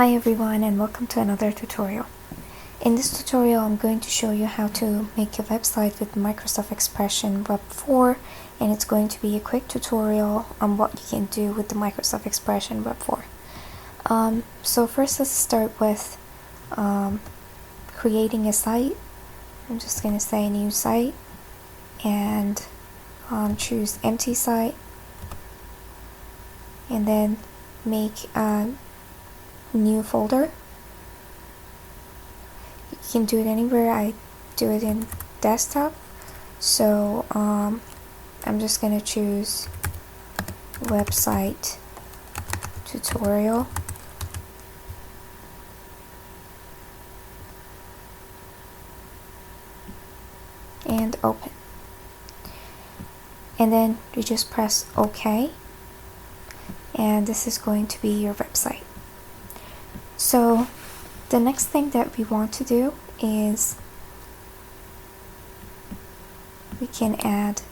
Hi everyone, and welcome to another tutorial. In this tutorial I'm going to show you how to make a website with Microsoft Expression Web 4, and it's going to be a quick tutorial on what you can do with the Microsoft Expression Web 4. So first let's start with creating a site. I'm just going to say new site and choose empty site, and then make a new folder. You can do it anywhere. I do it in desktop, so I'm just gonna choose website tutorial, and open, and then you just press OK, and this is going to be your website. So the next thing that we want to do is we can add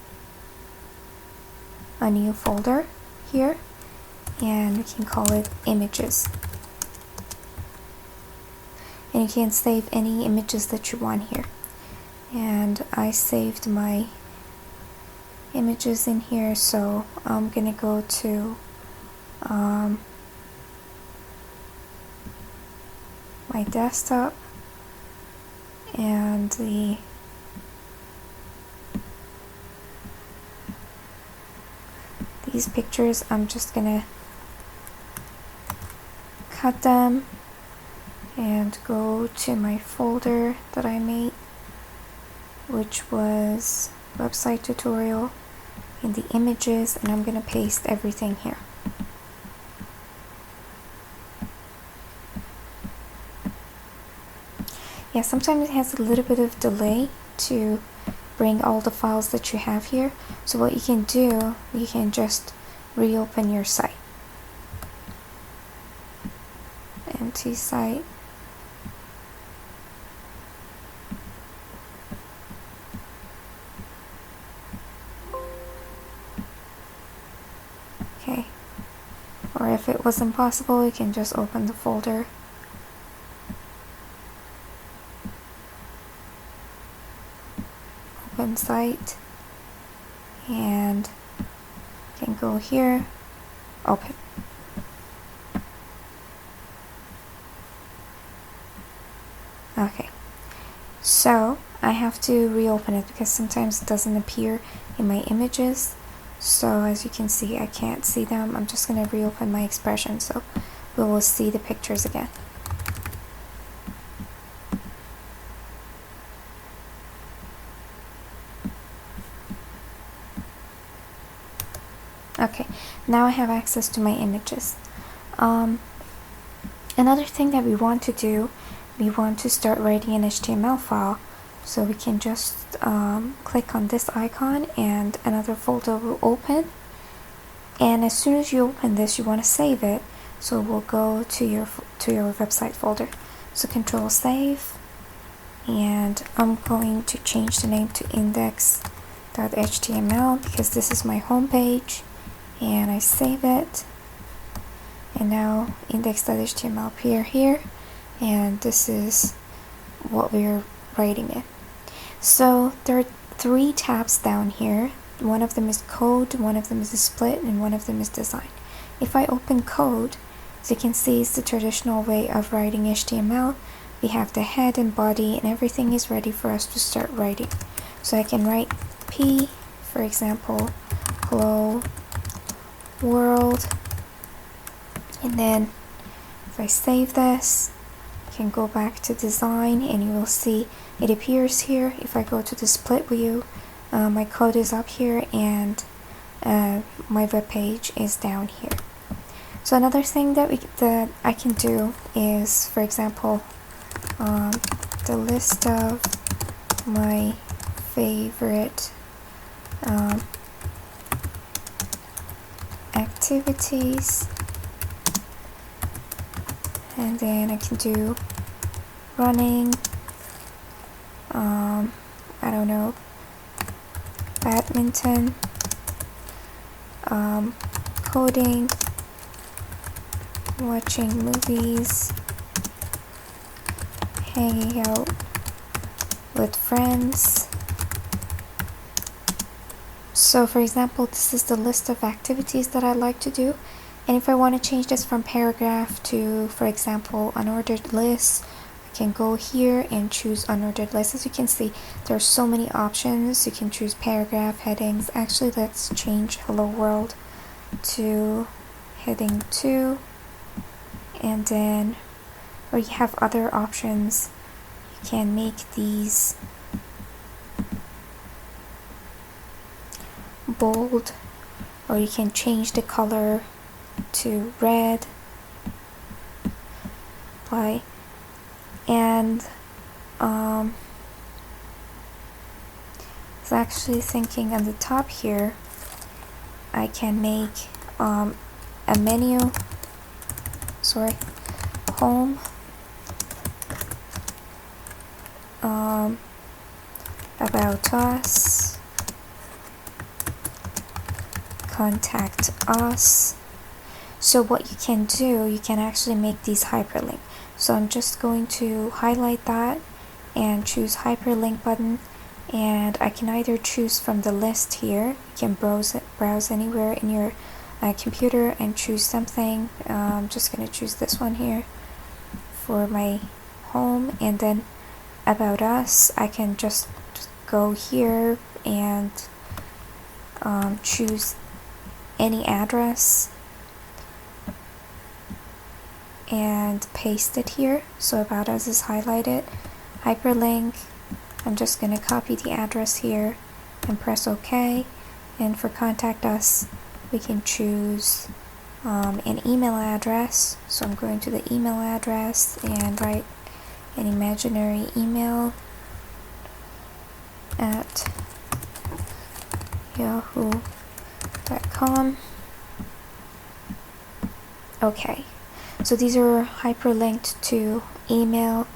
a new folder here, and we can call it images, and you can save any images that you want here. And I saved my images in here, so I'm gonna go to my desktop, and these pictures I'm just gonna cut them and go to my folder that I made, which was website tutorial, in the images, and I'm gonna paste everything here. Yeah, sometimes it has a little bit of delay to bring all the files that you have here. So what you can do, you can just reopen your site. Empty site. Okay. Or if it wasn't possible, you can just open the folder. Open site, and you can go here, open. Okay, so I have to reopen it because sometimes it doesn't appear in my images. So as you can see, I can't see them. I'm just going to reopen my expression so we will see the pictures again. Okay, now I have access to my images. Another thing that we want to do, we want to start writing an HTML file. So we can just click on this icon, and another folder will open. And as soon as you open this, you want to save it. So we'll go to your website folder. So Control Save, and I'm going to change the name to index.html because this is my home page. And I save it, and now index.html appear here, and this is what we're writing in. So there are 3 tabs down here. One of them is code, one of them is split, and one of them is design. If I open code, as you can see, it's the traditional way of writing HTML. We have the head and body, and everything is ready for us to start writing. So I can write P, for example, hello world, and then if I save this, I can go back to design, and you will see it appears here. If I go to the split view, my code is up here, and my web page is down here. So another thing that I can do is, for example, the list of my favorite activities, and then I can do running, I don't know, badminton, coding, watching movies, hanging out with friends. So for example, this is the list of activities that I like to do. And if I want to change this from paragraph to, for example, unordered list, I can go here and choose unordered list. As you can see, there are so many options. You can choose paragraph, headings. Actually, let's change Hello World to heading 2. And then, or you have other options. You can make these bold, or you can change the color to red. And I was actually thinking on the top here I can make a menu, home, about us, contact us. So what you can do, you can actually make these hyperlink. So I'm just going to highlight that and choose hyperlink button, and I can either choose from the list here. You can browse anywhere in your computer and choose something. I'm just going to choose this one here for my home, and then about us, I can just go here and choose any address and paste it here. So about us is highlighted. Hyperlink, I'm just going to copy the address here and press OK. And for contact us, we can choose an email address. So I'm going to the email address and write an imaginary email at yahoo.com. Okay. So these are hyperlinked to email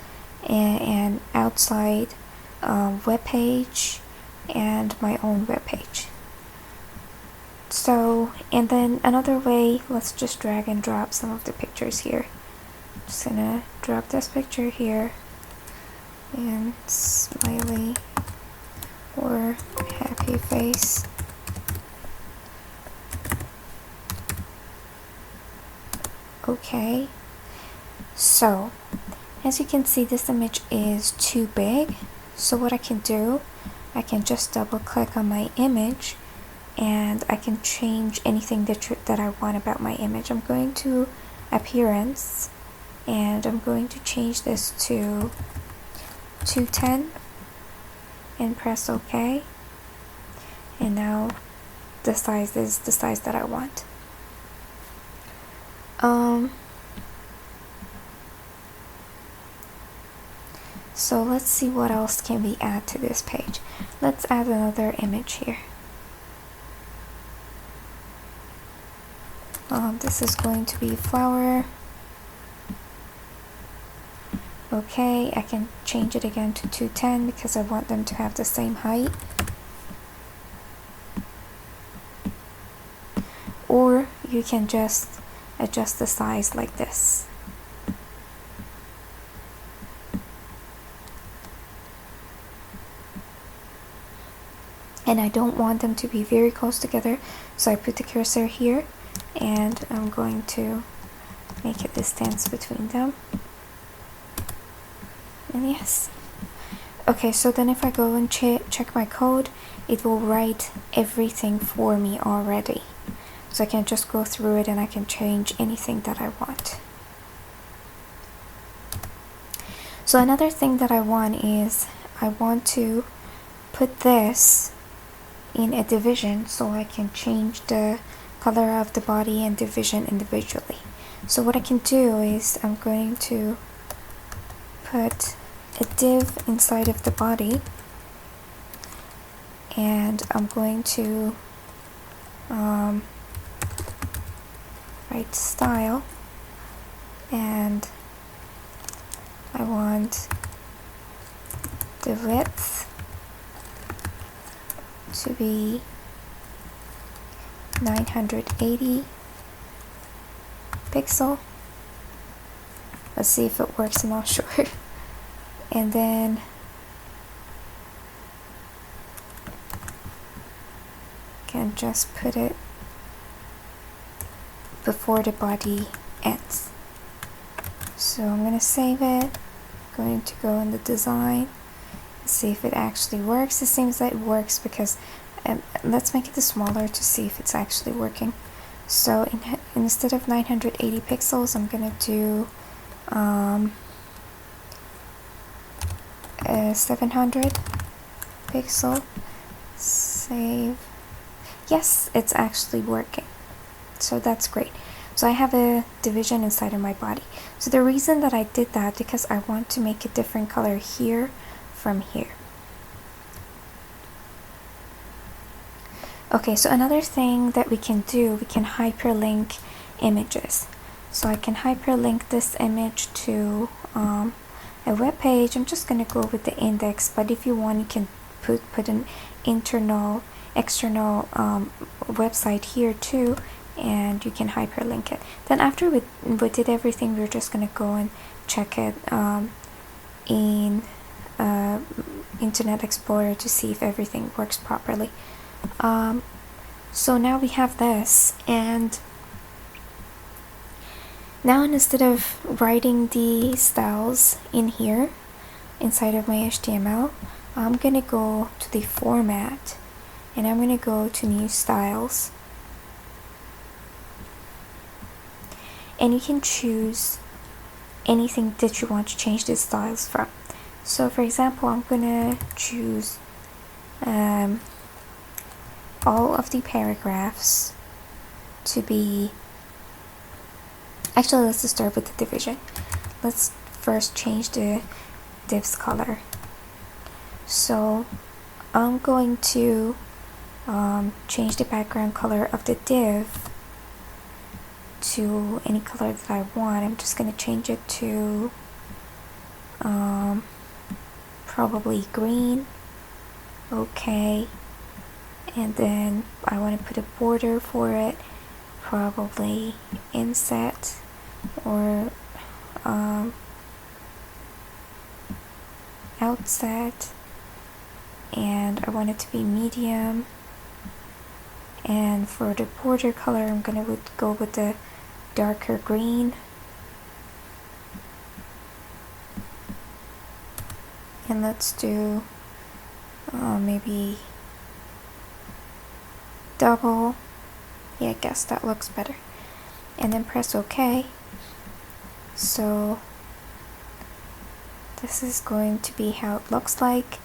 and outside web page and my own web page. So, and then another way, let's just drag and drop some of the pictures here. Just gonna drop this picture here, and smiley or happy face. Okay, so as you can see, this image is too big. So what I can do, I can just double click on my image and I can change anything that I want about my image. I'm going to appearance and I'm going to change this to 210 and press OK. And now the size is the size that I want. So let's see what else can we add to this page. Let's add another image here. This is going to be flower. Okay, I can change it again to 210 because I want them to have the same height. Or you can just adjust the size like this. And I don't want them to be very close together, so I put the cursor here and I'm going to make a distance between them. And yes. Okay, so then if I go and check my code, it will write everything for me already. So I can just go through it and I can change anything that I want. So another thing that I want is I want to put this in a division so I can change the color of the body and division individually. So what I can do is I'm going to put a div inside of the body, and I'm going to write style, and I want the width to be 980 pixel, Let's see if it works, I'm not sure. And then can just put it before the body ends. So I'm gonna save it, going to go in the design, see if it actually works. It seems like it works because let's make it smaller to see if it's actually working. So instead of 980 pixels, I'm gonna do 700 pixel. Save. Yes, it's actually working. So that's great. So I have a division inside of my body. So the reason that I did that, because I want to make a different color here from here. Okay, so another thing that we can do, we can hyperlink images. So I can hyperlink this image to a web page. I'm just gonna go with the index, but if you want, you can put an external website here too, and you can hyperlink it. Then after we did everything, we're just gonna go and check it in Internet Explorer to see if everything works properly. So now we have this, and now instead of writing the styles in here inside of my HTML, I'm gonna go to the format and I'm gonna go to new styles, and you can choose anything that you want to change the styles from. So for example, I'm gonna choose all of the paragraphs to be, actually let's just start with the division. Let's first change the div's color. So I'm going to change the background color of the div to any color that I want. I'm just going to change it to probably green. Okay, and then I want to put a border for it, probably inset or outset, and I want it to be medium. And for the border color, I'm gonna go with the darker green, and let's do maybe double. Yeah, I guess that looks better. And then press OK. So this is going to be how it looks like.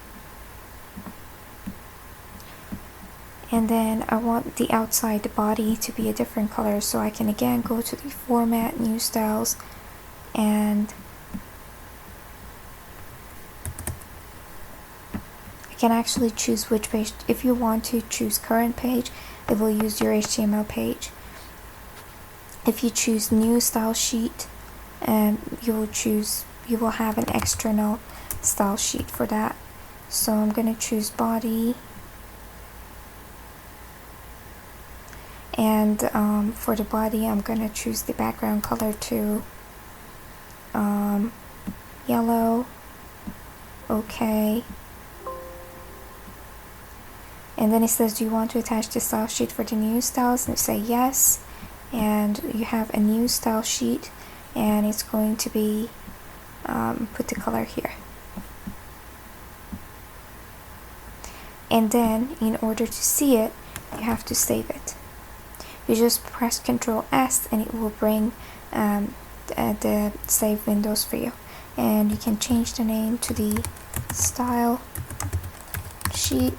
And then I want the outside, the body, to be a different color, so I can again go to the format, new styles, and I can actually choose which page. If you want to choose current page, it will use your HTML page. If you choose new style sheet, you will have an external style sheet for that. So I'm going to choose body, and for the body I'm going to choose the background color to yellow. Okay, and then it says, do you want to attach the style sheet for the new styles? And you say yes, and you have a new style sheet, and it's going to be put the color here. And then in order to see it, you have to save it. You just press Ctrl S and it will bring the save windows for you, and you can change the name to the style sheet.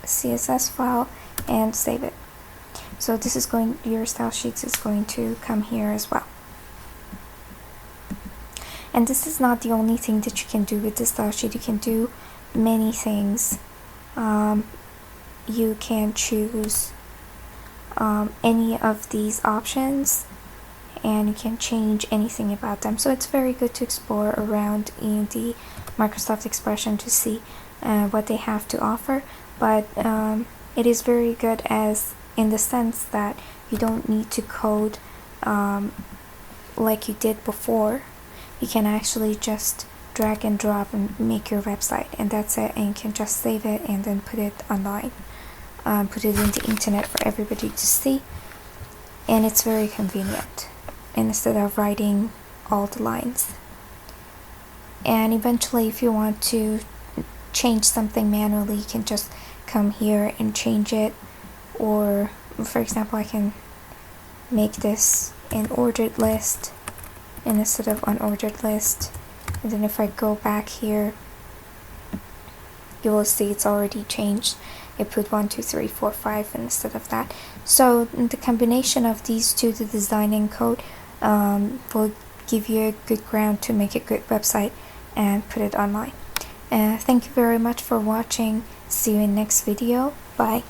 .css file and save it. So this is going, your style sheets is going to come here as well. And this is not the only thing that you can do with the style sheet. You can do many things. You can choose any of these options, and you can change anything about them. So it's very good to explore around in the Microsoft Expression to see what they have to offer, but it is very good as in the sense that you don't need to code like you did before. You can actually just drag and drop and make your website, and that's it, and you can just save it and then put it online, put it in the internet for everybody to see, and it's very convenient instead of writing all the lines. And eventually, if you want to change something manually, you can just come here and change it. Or for example, I can make this an ordered list instead of unordered list, and then if I go back here, you will see it's already changed. I put 1, 2, 3, 4, 5 instead of that. So the combination of these two, the design and code, will give you a good ground to make a good website and put it online. Thank you very much for watching. See you in next video. Bye.